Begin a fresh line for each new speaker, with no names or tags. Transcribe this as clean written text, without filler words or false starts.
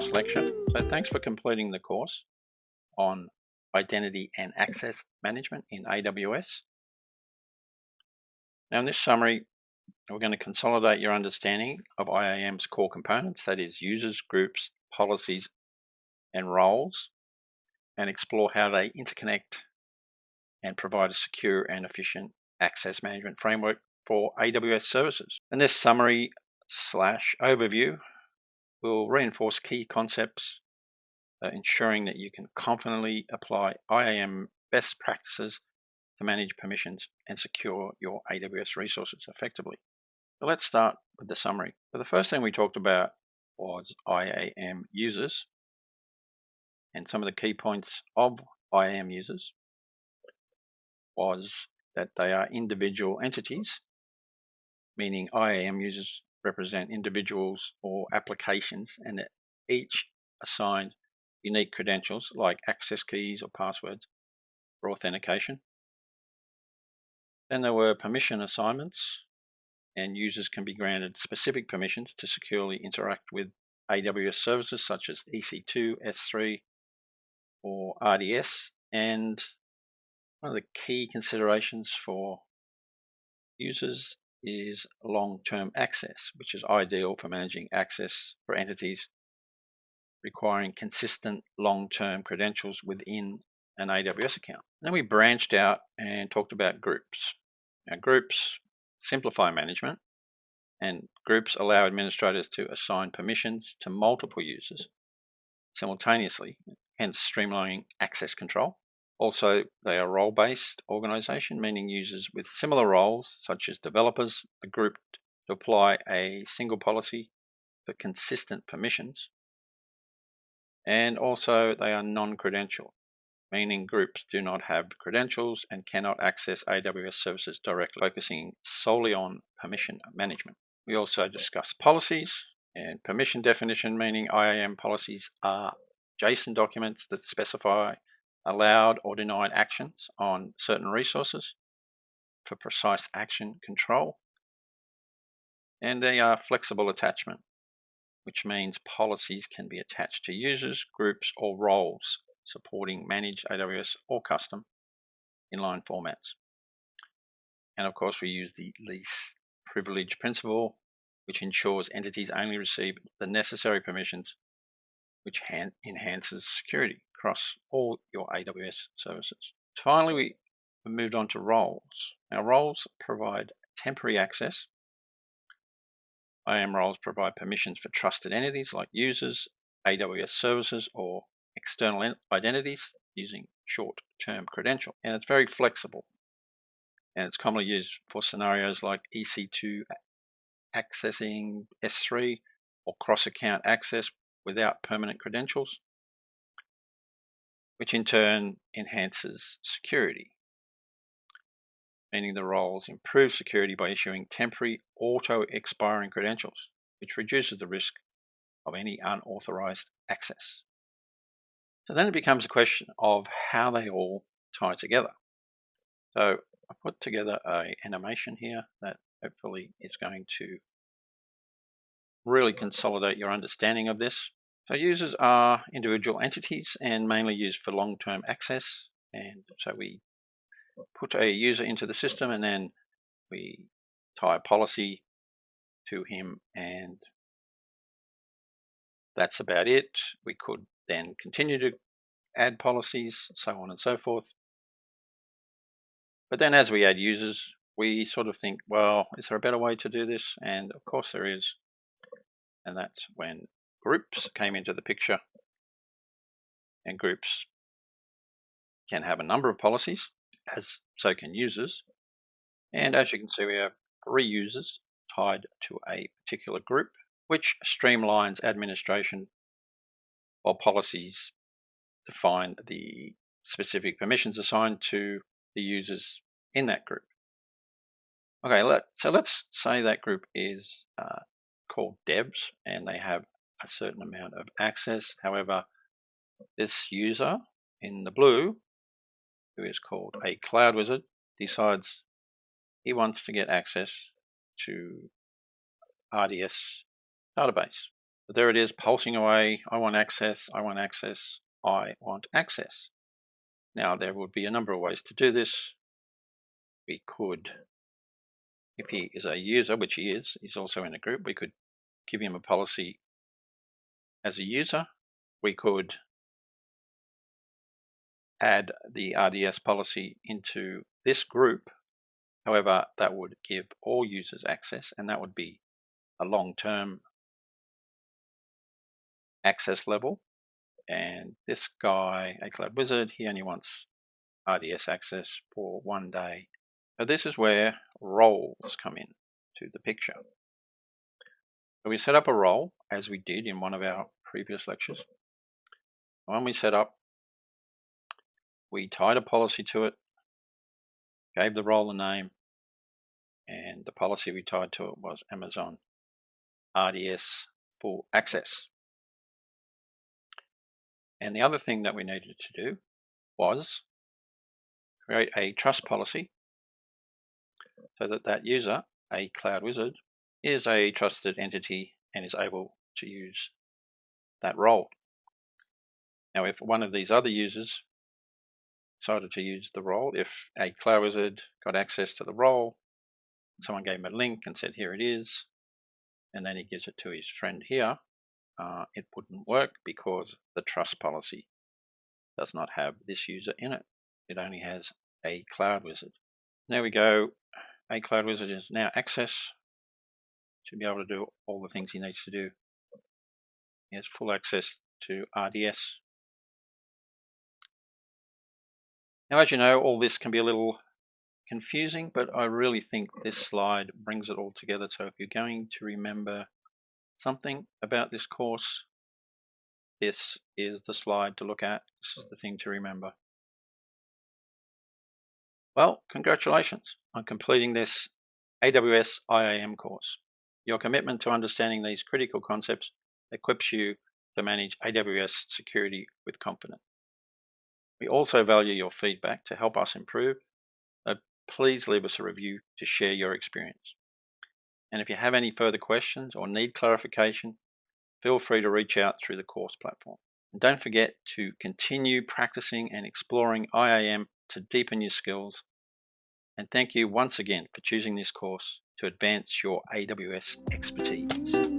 last lecture. So thanks for completing the course on identity and access management in AWS. Now in this summary, we're going to consolidate your understanding of IAM's core components, that is users, groups, policies, and roles, and explore how they interconnect and provide a secure and efficient access management framework for AWS services. And this summary / overview will reinforce key concepts, ensuring that you can confidently apply IAM best practices to manage permissions and secure your AWS resources effectively. So let's start with the summary. So the first thing we talked about was IAM users, and some of the key points of IAM users was that they are individual entities, meaning IAM users represent individuals or applications, and that each assigned unique credentials like access keys or passwords for authentication. Then there were permission assignments, and users can be granted specific permissions to securely interact with AWS services such as EC2, S3, or RDS. And one of the key considerations for users is long-term access, which is ideal for managing access for entities requiring consistent long-term credentials within an AWS account. Then we branched out and talked about groups. Now, groups simplify management, and groups allow administrators to assign permissions to multiple users simultaneously, hence streamlining access control. Also, they are role-based organization, meaning users with similar roles, such as developers, are grouped to apply a single policy for consistent permissions. And also, they are non-credential, meaning groups do not have credentials and cannot access AWS services directly, focusing solely on permission management. We also discussed policies and permission definition, meaning IAM policies are JSON documents that specify allowed or denied actions on certain resources for precise action control. And they are flexible attachment, which means policies can be attached to users, groups, or roles, supporting managed AWS or custom inline formats. And of course, we use the least privilege principle, which ensures entities only receive the necessary permissions, which enhances security across all your AWS services. Finally, we moved on to roles. Now, roles provide temporary access. IAM roles provide permissions for trusted entities like users, AWS services, or external identities using short-term credential. And it's very flexible. And it's commonly used for scenarios like EC2 accessing S3 or cross-account access without permanent credentials, which in turn enhances security, meaning the roles improve security by issuing temporary auto-expiring credentials, which reduces the risk of any unauthorized access. So then it becomes a question of how they all tie together. So I put together an animation here that hopefully is going to really consolidate your understanding of this. So users are individual entities and mainly used for long-term access. And so we put a user into the system and then we tie a policy to him, and that's about it. We could then continue to add policies, so on and so forth. But then as we add users, we sort of think, well, is there a better way to do this? And of course there is. And that's when groups came into the picture. And groups can have a number of policies, as so can users. And as you can see, we have 3 users tied to a particular group, which streamlines administration, while policies define the specific permissions assigned to the users in that group. Okay, so let's say that group is called devs and they have a certain amount of access. However, this user in the blue, who is called a cloud wizard, decides he wants to get access to RDS database. But there it is, pulsing away. I want access, I want access, I want access. Now, there would be a number of ways to do this. We could, if he is a user, which he is, he's also in a group, we could give him a policy as a user. We could add the RDS policy into this group. However, that would give all users access, and that would be a long-term access level. And this guy, a cloud wizard, he only wants RDS access for 1 day. So this is where roles come in to the picture. So we set up a role, as we did in one of our previous lectures. When we set up, we tied a policy to it, gave the role a name, and the policy we tied to it was Amazon RDS full access. And the other thing that we needed to do was create a trust policy so that that user, a cloud wizard, is a trusted entity and is able to use that role. Now, if one of these other users decided to use the role, if a cloud wizard got access to the role, someone gave him a link and said, here it is, and then he gives it to his friend here, it wouldn't work because the trust policy does not have this user in it. It only has a cloud wizard. There we go. A cloud wizard is now access to be able to do all the things he needs to do. He has full access to RDS. Now, as you know, all this can be a little confusing, but I really think this slide brings it all together. So if you're going to remember something about this course, this is the slide to look at. This is the thing to remember. Well, congratulations on completing this AWS IAM course. Your commitment to understanding these critical concepts equips you to manage AWS security with confidence. We also value your feedback to help us improve, so please leave us a review to share your experience. And if you have any further questions or need clarification, feel free to reach out through the course platform. And don't forget to continue practicing and exploring IAM to deepen your skills. And thank you once again for choosing this course to advance your AWS expertise.